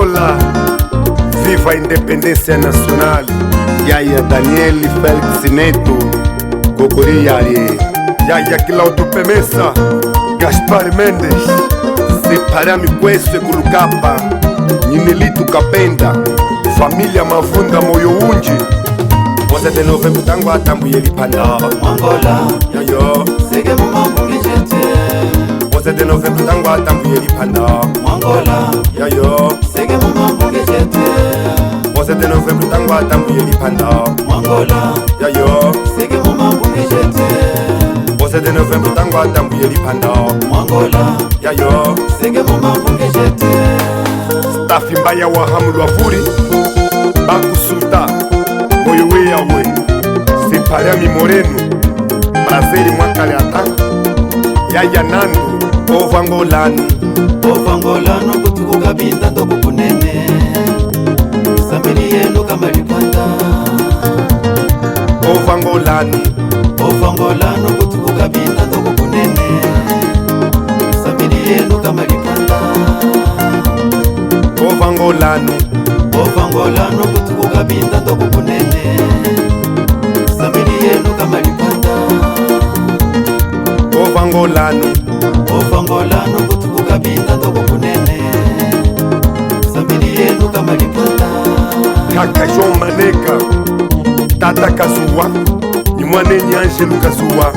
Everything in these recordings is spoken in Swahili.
Angola, viva a independência nacional. Yaya Daniel Felix Neto, Gogori Yari, Yaya Claudio Pemesa, Gaspar Mendes, Separami Kweswe Kulukapa, Ninelito Kapenda, Família Mavunda Moyo Unji. Você de novembro tango atambu yeli panda Angola, yayo sege mumambu ngijete. Você de novembro tango atambu yeli panda Angola, yayo sege mumambu ngijete. Você de novembro tango atambu yeli panda Angola, yayo sege mumambu ngijete. Você de novembro tango atambu yeli panda Angola, yayo sege mumambu ngijete. Staff mbaya wa hamlu wafuri Bakusulta Moyo yawe Separami Moreno Brazeri mwakale ata Yaya Nando Ovangolano Ovangolano kutuku kabinda ndoko kunene. Samiri yenu kama lipanda. Ovangolano Ovangolano kutuku kabinda ndoko kunene. Samiri yenu kama lipanda. Ovangolano Ovangolano kutuku kabinda ndoko kunene. Samiri yenu kama lipanda. Ovangolano Ovangolano kutuku kabinda ndoko kunene. Samiri yenu kama lipanda. Kaka Jean Maneka Tata Kazuwa Nyumwaneni Angelo Kazuwa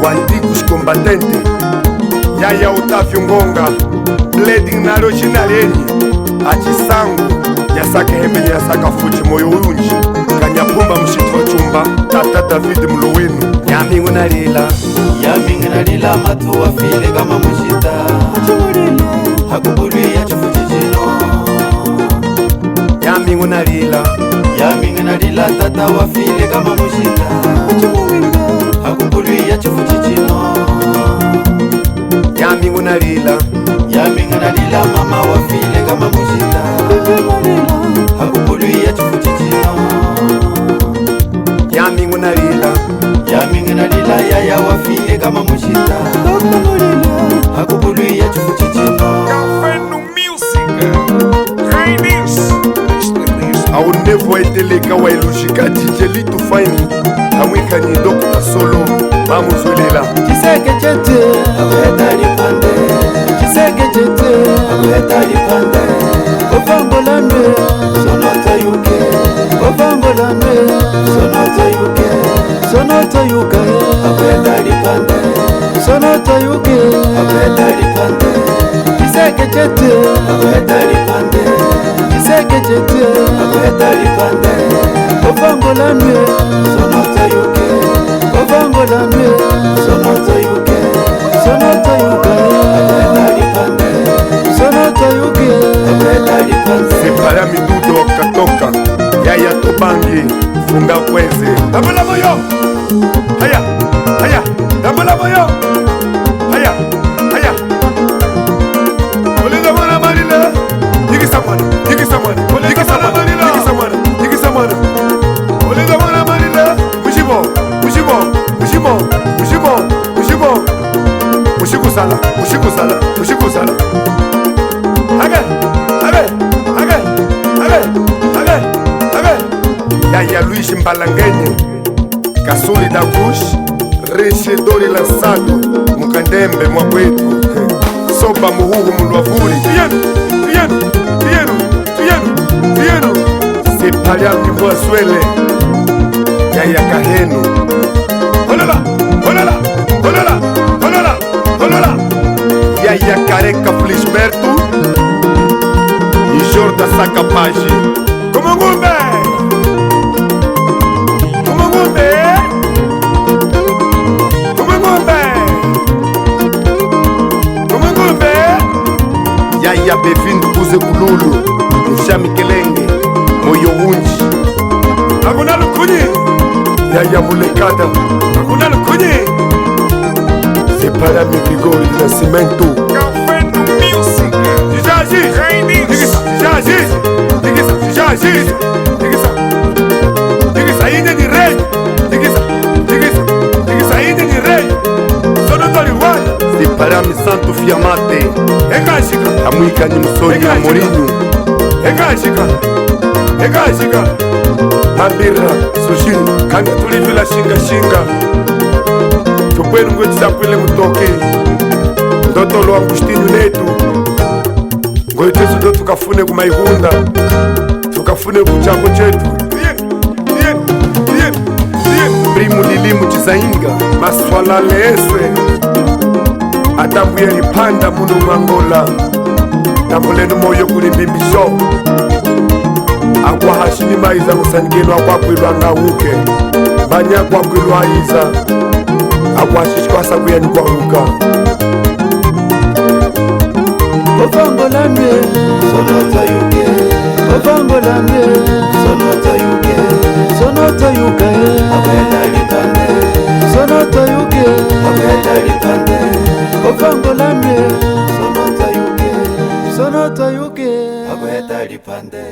Wandikus Combatente Yaya Otávio Ngonga Blading na Rojinareni Achisangu Yasaka Hembeni Yasaka Fuchi Moyo Unji Kanyapumba Mshitwa Chumba Tata David Mluwenu Yamingu Nalila Yamingu nalila matu wafile kama mshita. Hakubuli ya chafuchi chino. Yamingu Nalila Yamingu nalila tata wafile kama mshita. Hakubuli ya chafuchi chino. Yamingu Nalila Yamingu nalila mama wafile kama mshita. Hakubuli ya chafuchi chino. Yamingu Nalila Yamingu nalila yaya wafile kama mshita. Hakubuli ya chafuchi chino. Au nevo eteleka wa ilushika Tijelito Faini Kamwika ni Dr. Solo Mamuzwelela Chiseke chete Abueta lipande. Chiseke chete Abueta lipande. Ovangolano Sonota yuke. Ovangolano Sonota yuke. Sonota yuke Abueta lipande. Sonota yuke Abueta lipande. Chiseke chete Abueta lipande. Chiseke chete Abueta lipande. Ovangolano Sonota yuke. Ovangolano Sonota yuke. Sonota yuke Abueta lipande. Sonota yuke Abueta lipande. Separa midudo katoka Yaya Tobangi Funga kweze Dabala moyo Haya Haya Dabala moyo Haya Haya Olida mwana marila Yigisa mwana Yigisa mwana Yigisa mwana Yigisa mwana Yigisa mwana Olida mwana marila Mushibo Mushibo Mushibo Mushibo Mushibo Mushiku sala Mushiku sala Mushiku sala Hage Hage Hage Hage Hage Hage Yaya Luis Mbalangenye Kasuri Dagush Reshedori Lansado Mukandembe Mwakwetu Soba Muhuhu Mulwavuri Tuyenu Tuyenu Tuyenu Tuyenu Tuyenu Sepaliam Mwaswele Yaya Kahenu Holala Holala Holala Holala Holala Yaya Kareka Flisberto E Jorda Sakapaji Kumangumbe Kumangumbe Kumangumbe Kumangumbe Yaya Bevindu Buze Kululu Mushami Kelenge Moyo Unji Hakuna Lukunyi Yaya Mulekada Hakuna Lukunyi Separa mi Grigori Nascimento Jijaji Digisa Jijaji Digisa Jijaji Digisa Digisa Inde ni rei Digisa Digisa Digisa Inde ni rei Sono tori wana Separa mi Santo Fiamate Eka shika Amwika ni Msori ya Morinho ekashika ambira sushi kanga tulivila shinga tupwenu ngwetisakwile mutoke ndotolo angustinyu netu ngoitesu ndo tukafune kumaihunda tukafune kuchango chetu primu lilimu chizainga maswala leeswe atambuye lipanda munu mwangola tambulenu moyo kulimbimbisho akwa hashini maiza kusanyikenu akwakwilwa ngauke banya kwakwilwa iza akwa shishkwasa kuyani kwahuka Ofangolamye sonota yuke Ofangolamye sonota yuke sonota yuke abwela lipande sonota yuke abwela lipande Ofangolamye sonota yuke abwela lipande